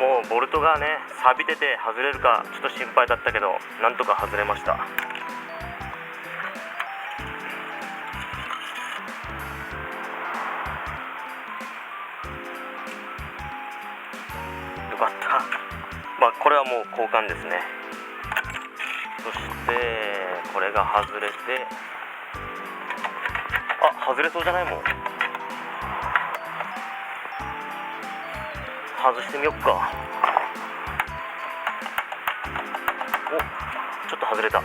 もうボルトがね錆びてて外れるかちょっと心配だったけど、なんとか外れました。よかった。これはもう交換ですね。そしてこれが外れて、外れそうじゃない？もう外してみよっか。ちょっと外れた。さ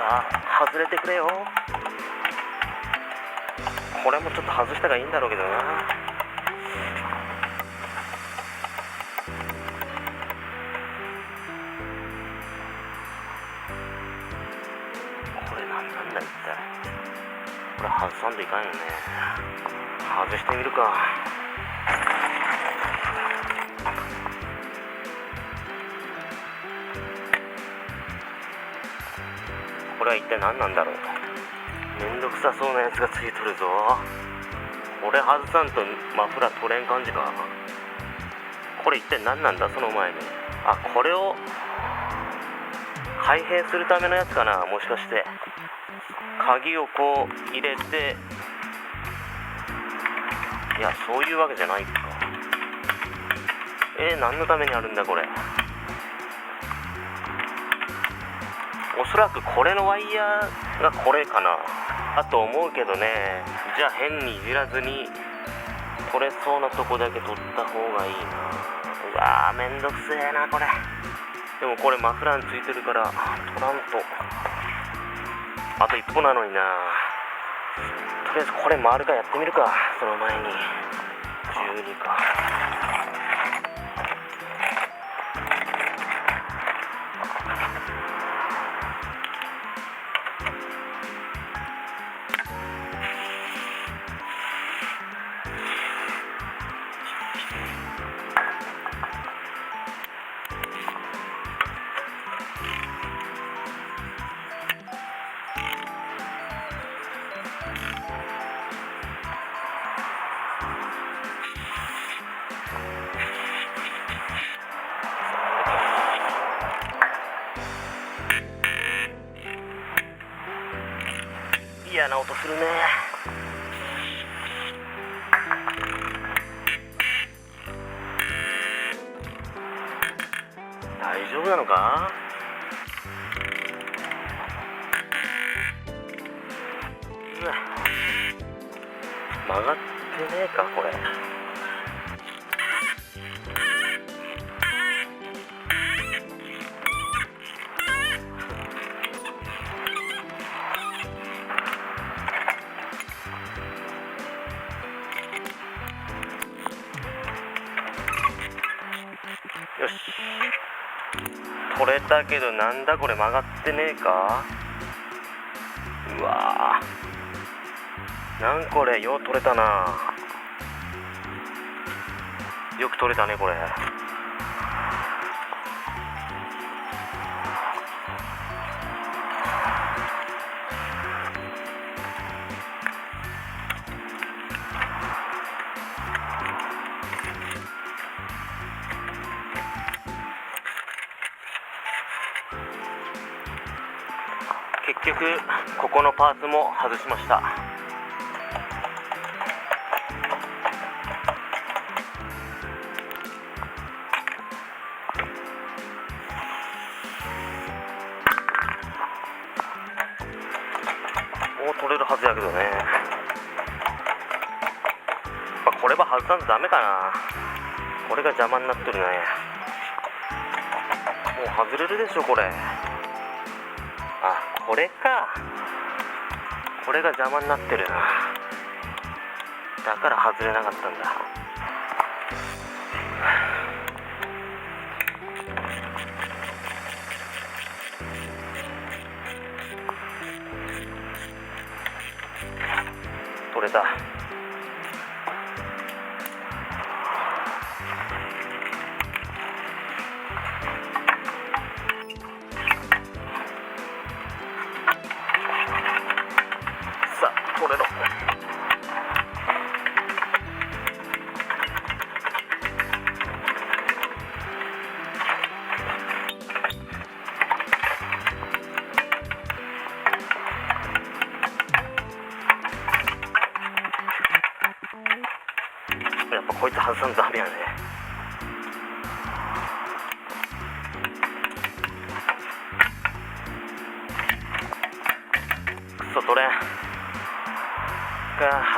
あ外れてくれよ。これもちょっと外したがいいんだろうけどな。これなんなんだ一体。これ外さんといかんよね。外してみるか。これは一体何なんだろう。めんどくさそうなやつがついとるぞ。これ外さんとマフラー取れん感じか。これ一体何なんだ。その前にこれを開閉するためのやつかな。もしかして鍵をこう入れて、いやそういうわけじゃないか。何のためにあるんだこれ。おそらくこれのワイヤーがこれかなと思うけどね。じゃあ変にいじらずに取れそうなとこだけ取った方がいいな。めんどくせえなこれ。でもこれマフラーについてるから取らんと。あと一歩なのにな。とりあえずこれ回るかやってみるか。その前に12か。嫌な音するね。大丈夫なのか。曲がってねえかこれ。よし取れたけど、なんだこれ曲がってねえか。うわなんこれ。よう取れたな。よく取れたねこれ。結局ここのパーツも外しました。もう取れるはずやけどね。これは外さんとダメかな。これが邪魔になってるね。もう外れるでしょこれ。これか。これが邪魔になってるな。だから外れなかったんだ。取れた。取れろ。こいつ外さんとダメやね。くそ取れんか、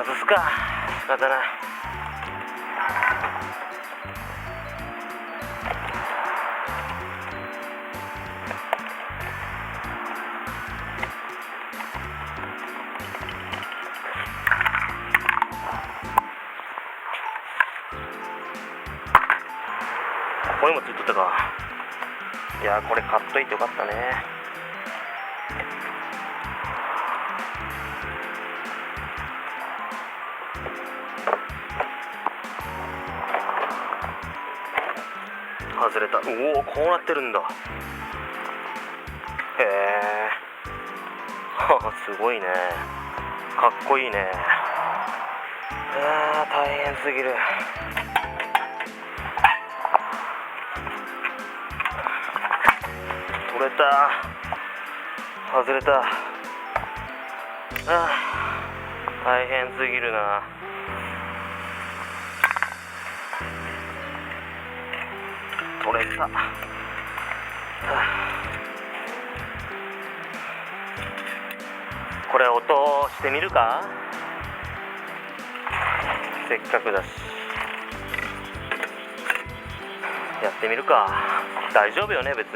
外すか、仕方ない。ここにもついとったか。いやこれ買っといてよかったね。外れた。おお、こうなってるんだ。へえすごいね、かっこいいね。大変すぎる。取れた、外れた。大変すぎるな。取れた。これ音してみるか、せっかくだし。やってみるか。大丈夫よね別。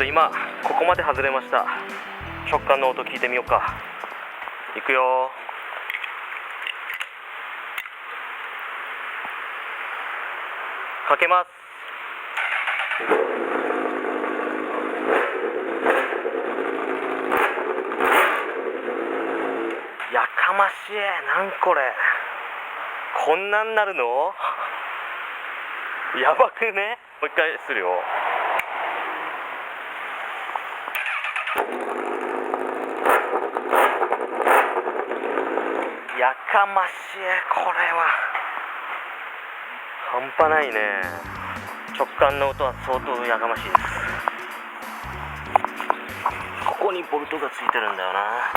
今ここまで外れました。食感の音聞いてみようか。いくよ。かけます。やかましい。なんこれ、こんなんなるのやばくね。もう一回するよ。やかましい。これは半端ないね。直感の音は相当やかましいです。ここにボルトがついてるんだよな。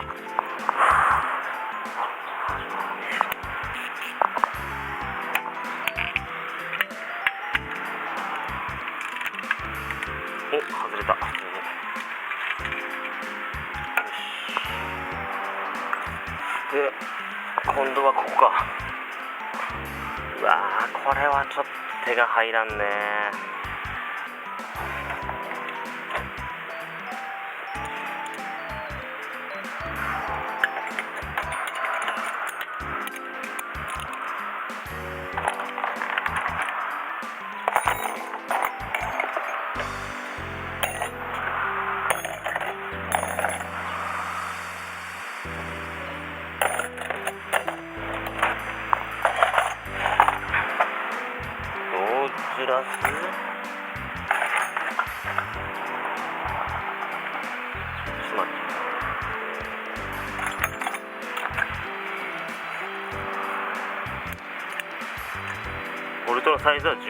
お、外れた。で、今度はここか。うわー、これはちょっと手が入らんね。ずらす。ちょっと待って。ボルトのサイズは12。こ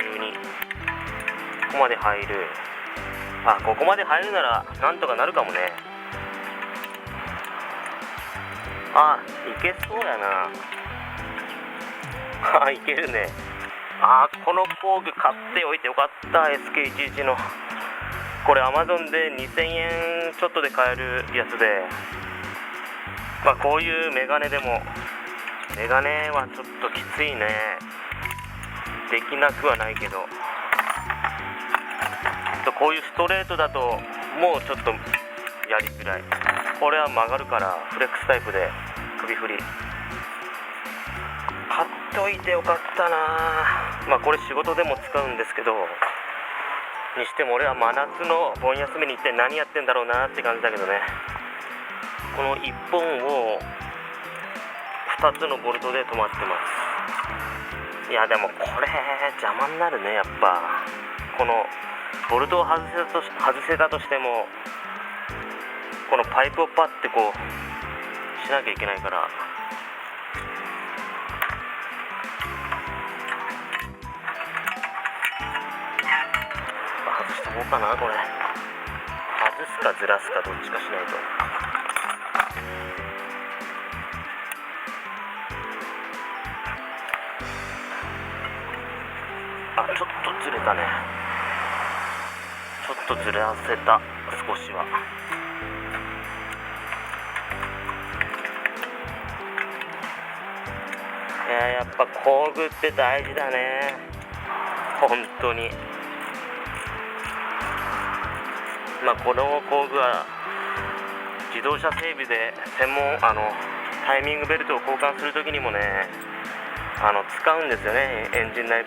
こまで入る。ここまで入るならなんとかなるかもね。いけそうやな。いけるね。この工具買っておいてよかった。 SK11 のこれ Amazon で2000円ちょっとで買えるやつで、こういうメガネでも、メガネはちょっときついね。できなくはないけど、こういうストレートだともうちょっとやりづらい。これは曲がるからフレックスタイプで首振り買っておいてよかったな。これ仕事でも使うんですけど、にしても俺は真夏の盆休みに一体何やってんだろうなって感じだけどね。この1本を2つのボルトで止まってます。いやでもこれ邪魔になるね。やっぱこのボルトを外せたとしても、このパイプをパッてこうしなきゃいけないから、外した方がな。これ外すかずらすかどっちかしないと。ちょっとずれたね。ちょっとずらせた、少しは。やっぱ工具って大事だね、本当に。この工具は自動車整備で専門タイミングベルトを交換するときにもね使うんですよね。エンジン内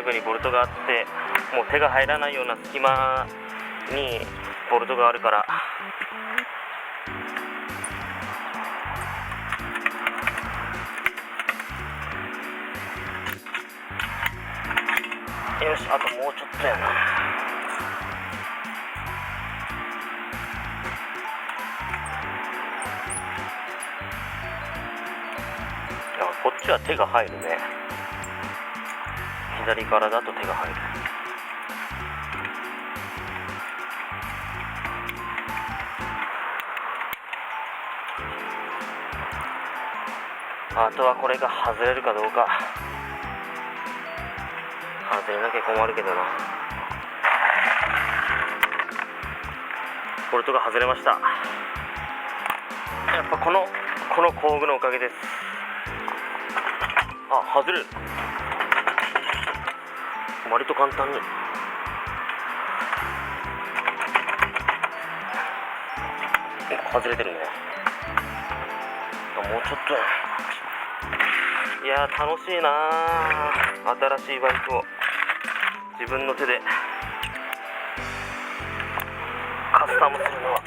部にボルトがあって、もう手が入らないような隙間にボルトがあるから。よし、あともうちょっとやな。こっちは手が入るね。左からだと手が入る。あとはこれが外れるかどうか。外れなきゃ困るけどな。ボルトが外れました。やっぱこの工具のおかげです。外れる。割と簡単に。外れてるね。もうちょっと。いやー、楽しいなー。新しいバイクを自分の手でカスタムするのは。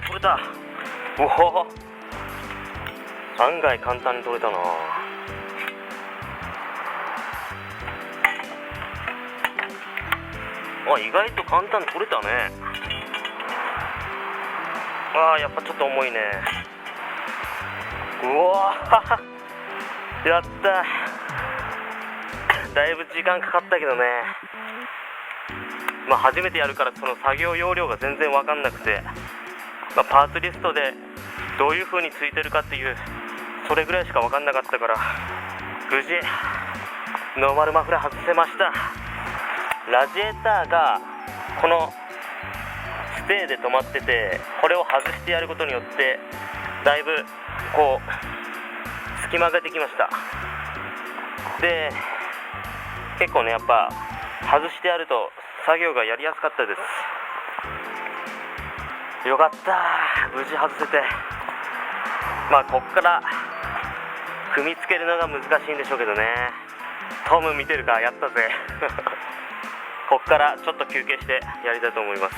取れた。おお、案外簡単に取れたな。意外と簡単に取れたね。やっぱちょっと重いね。うわやった。だいぶ時間かかったけどね。初めてやるからその作業容量が全然分かんなくて、パーツリストでどういう風についてるかっていうそれぐらいしか分かんなかったから、無事ノーマルマフラー外せました。ラジエーターがこのステーで止まってて、これを外してやることによってだいぶこう隙間ができました。で結構ね、やっぱ外してやると作業がやりやすかったです。よかった、無事外せて。こっから組み付けるのが難しいんでしょうけどね。トム見てるか、やったぜこっからちょっと休憩してやりたいと思います。